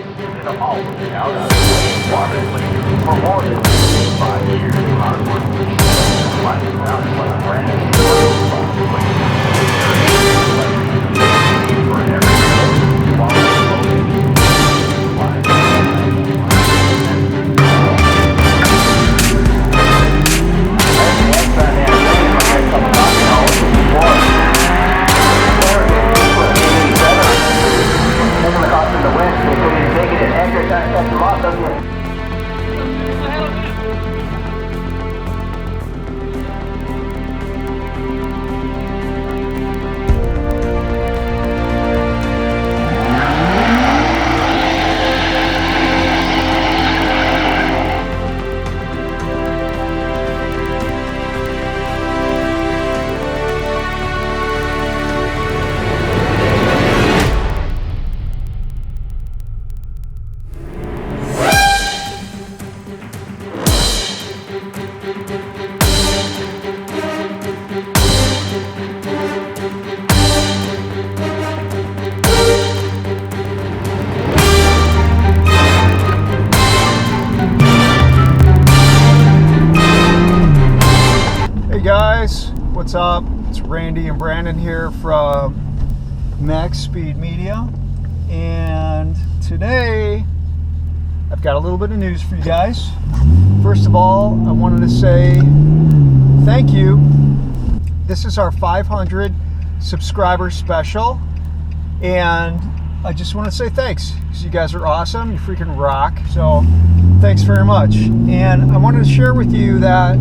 For more than 5 years, hard work What's up? It's Randy and Brandon here from Max Speed Media, and today I've got a little bit of news for you guys. First of all, I wanted to say thank you. This is our 500 subscriber special, and I just want to say thanks because you guys are awesome. You freaking rock. So thanks very much. And I wanted to share with you that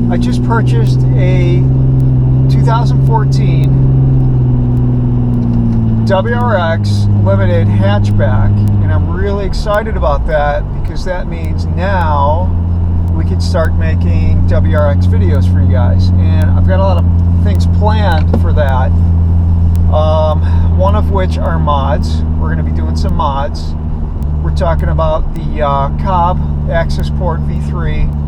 I just purchased a 2014 WRX Limited hatchback, and I'm really excited about that because that means now we can start making WRX videos for you guys. And I've got a lot of things planned for that. One of which are mods. We're going to be doing some mods. We're talking about the Cobb Access Port V3.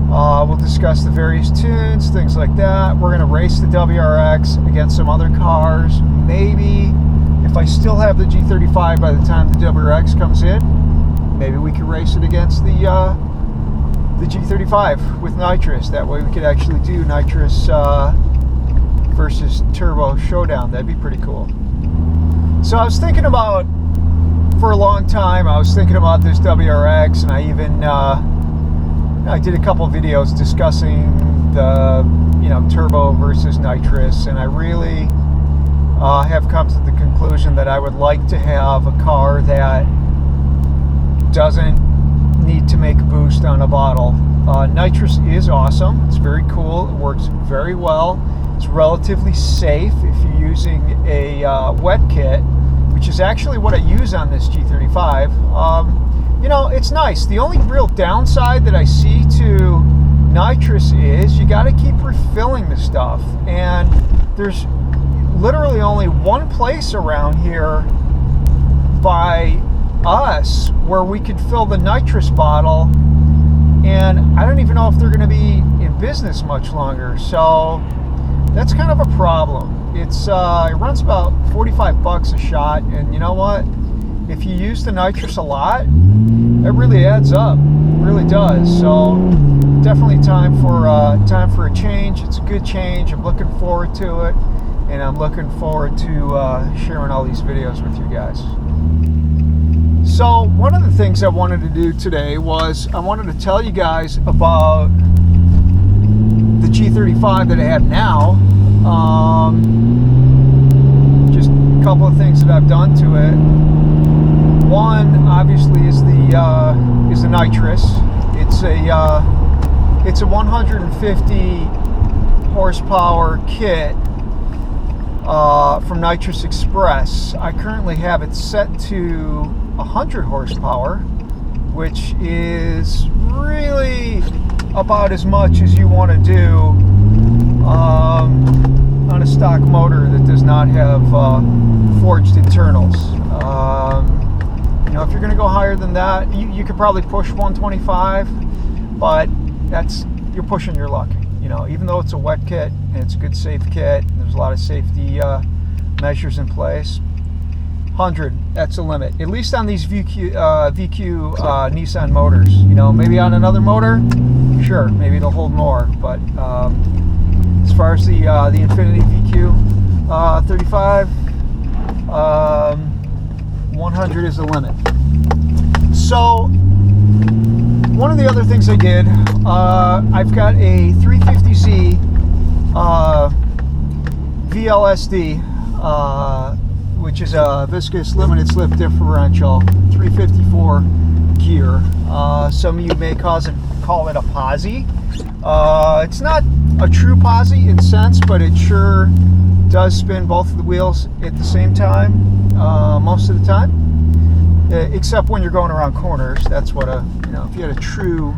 We'll discuss the various tunes, things like that. We're going to race the WRX against some other cars. Maybe if I still have the G35 by the time the WRX comes in, maybe we could race it against the G35 with Nitrous. That way we could actually do Nitrous versus Turbo Showdown. That'd be pretty cool. So I was thinking about, for a long time, I was thinking about this WRX, and I even I did a couple videos discussing the, turbo versus nitrous, and I really have come to the conclusion that I would like to have a car that doesn't need to make a boost on a bottle. Nitrous is awesome. It's very cool. It works very well. It's relatively safe if you're using a wet kit, which is actually what I use on this G35. It's nice. The only real downside that I see to nitrous is you got to keep refilling the stuff, and there's literally only one place around here by us where we could fill the nitrous bottle, and I don't even know if they're going to be in business much longer, so that's kind of a problem. It runs about 45 bucks a shot, and you know what? If you use the nitrous a lot, it really adds up. It really does. So definitely time for a change. It's a good change. I'm looking forward to it, and I'm looking forward to sharing all these videos with you guys. So one of the things I wanted to do today was I wanted to tell you guys about the G35 that I have now. Just a couple of things that I've done to it. One, obviously, is the nitrous. It's a 150 horsepower kit from Nitrous Express. I currently have it set to 100 horsepower, which is really about as much as you want to do on a stock motor that does not have forged internals. If you're going to go higher than that, you could probably push 125, but you're pushing your luck. Even though it's a wet kit and it's a good safe kit, and there's a lot of safety measures in place. 100. That's the limit. At least on these VQ Nissan motors. You know, maybe on another motor, sure, maybe it'll hold more. But as far as the Infiniti VQ 35, 100 is the limit. So one of the other things I did, I've got a 350Z VLSD, which is a viscous limited slip differential, 354 gear. Some of you may call it a posi. It's not a true posi in sense, but it sure does spin both of the wheels at the same time most of the time, except when you're going around corners. That's what if you had a true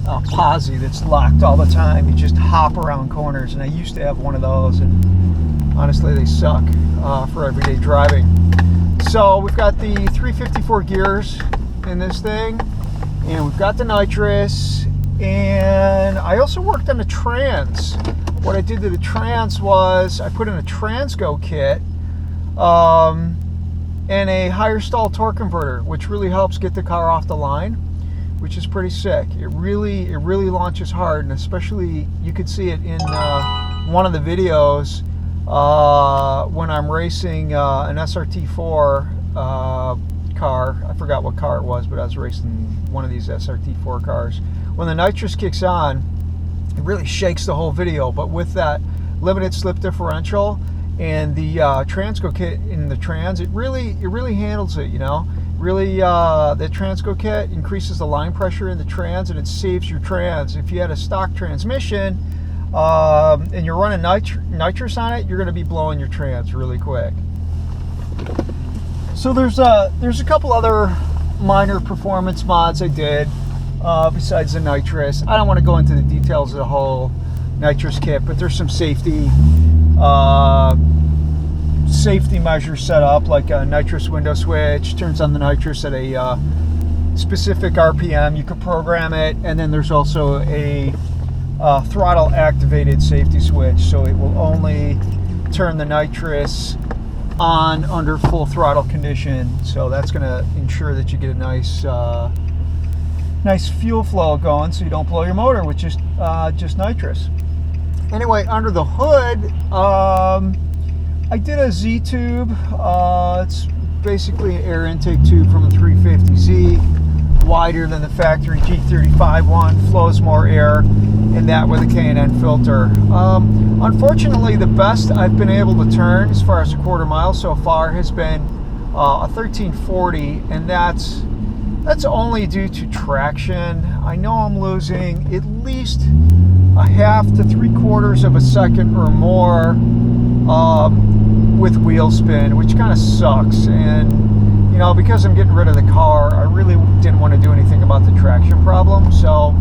posi that's locked all the time, you just hop around corners. And I used to have one of those, and honestly, they suck for everyday driving. So we've got the 354 gears in this thing, and we've got the nitrous, and I also worked on the trans. What I did to the trans was I put in a Transgo kit and a higher stall torque converter, which really helps get the car off the line, which is pretty sick. It really launches hard, and especially you could see it in one of the videos when I'm racing an SRT4 car. I forgot what car it was, but I was racing one of these SRT4 cars. When the nitrous kicks on, it really shakes the whole video. But with that limited slip differential and the Transgo kit in the trans, it really handles it. You know, really the Transgo kit increases the line pressure in the trans, and it saves your trans. If you had a stock transmission and you're running nitrous on it, you're going to be blowing your trans really quick. So there's a couple other minor performance mods I did besides the nitrous. I don't want to go into the details of the whole nitrous kit, but there's some safety measures set up, like a nitrous window switch turns on the nitrous at a specific RPM. You can program it, and then there's also a throttle activated safety switch, so it will only turn the nitrous on under full throttle condition. So that's going to ensure that you get a nice fuel flow going, so you don't blow your motor with just nitrous. Anyway, under the hood, I did a Z tube. It's basically an air intake tube from a 350Z, wider than the factory G35 one, flows more air, and that with a K&N filter. Unfortunately, the best I've been able to turn as far as a quarter mile so far has been a 1340, and that's only due to traction. I know I'm losing at least a half to 3/4 of a second or more with wheel spin, which kind of sucks. And you know, because I'm getting rid of the car, I really didn't want to do anything about the traction problem. So,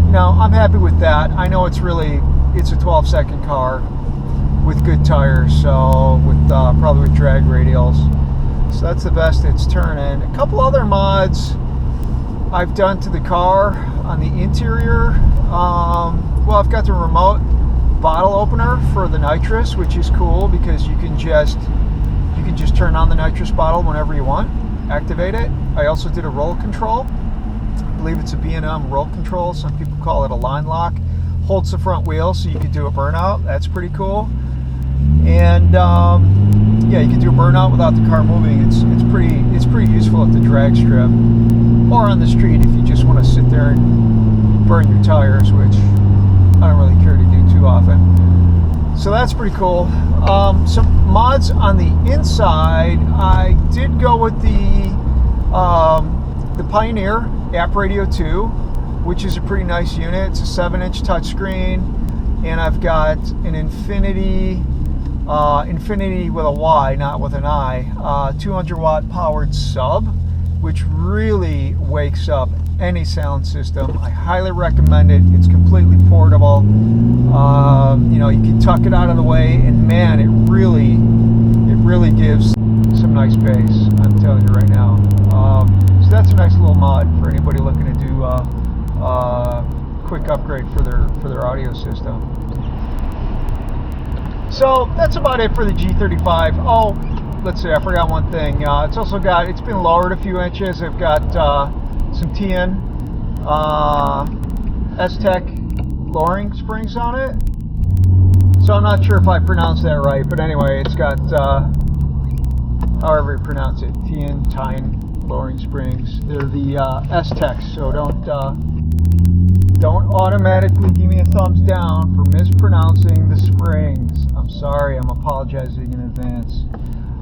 you know, I'm happy with that. I know it's a 12-second car with good tires, so with probably with drag radials. So that's the best it's turning. A couple other mods I've done to the car on the interior. Well, I've got the remote bottle opener for the nitrous, which is cool because you can just turn on the nitrous bottle whenever you want, activate it. I also did a roll control. I believe it's a B&M roll control. Some people call it a line lock. Holds the front wheel, so you can do a burnout. That's pretty cool. And yeah, you can do a burnout without the car moving. It's pretty useful at the drag strip or on the street if you just want to sit there and burn your tires, which I don't really care to do too often. So that's pretty cool. Some mods on the inside. I did go with the Pioneer App Radio 2, which is a pretty nice unit. It's a 7-inch touchscreen, and I've got an Infiniti with a Y, not with an I, 200-watt powered sub, which really wakes up any sound system. I highly recommend it. It's completely portable. You know, you can tuck it out of the way, and man, it really gives some nice bass. I'm telling you right now. So that's a nice little mod for anybody looking to do a quick upgrade for their audio system. So that's about it for the G35. Oh, let's see, I forgot one thing. It's also got, it's been lowered a few inches. I've got some TN S-Tech lowering springs on it. So I'm not sure if I pronounced that right, but anyway, it's got, however you pronounce it, Tyne lowering springs. They're the S-Tech, so don't automatically give me a thumbs down for mispronouncing the springs. I'm sorry, I'm apologizing in advance.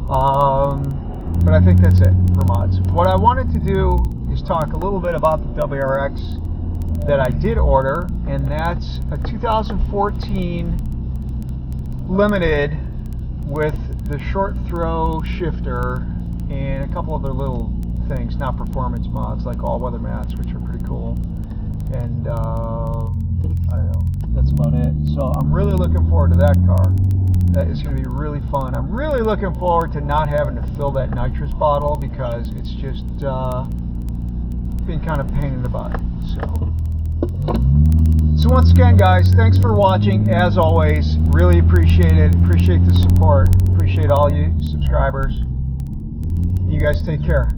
But I think that's it for mods. What I wanted to do is talk a little bit about the WRX that I did order, and that's a 2014 Limited with the short throw shifter and a couple other little things, not performance mods like all-weather mats, which are pretty cool. And I don't know, that's about it. So I'm really looking forward to that car. That is going to be really fun. I'm really looking forward to not having to fill that nitrous bottle, because it's just been kind of a pain in the butt. So once again, guys, thanks for watching. As always, really appreciate it. Appreciate the support. Appreciate all you subscribers. You guys take care.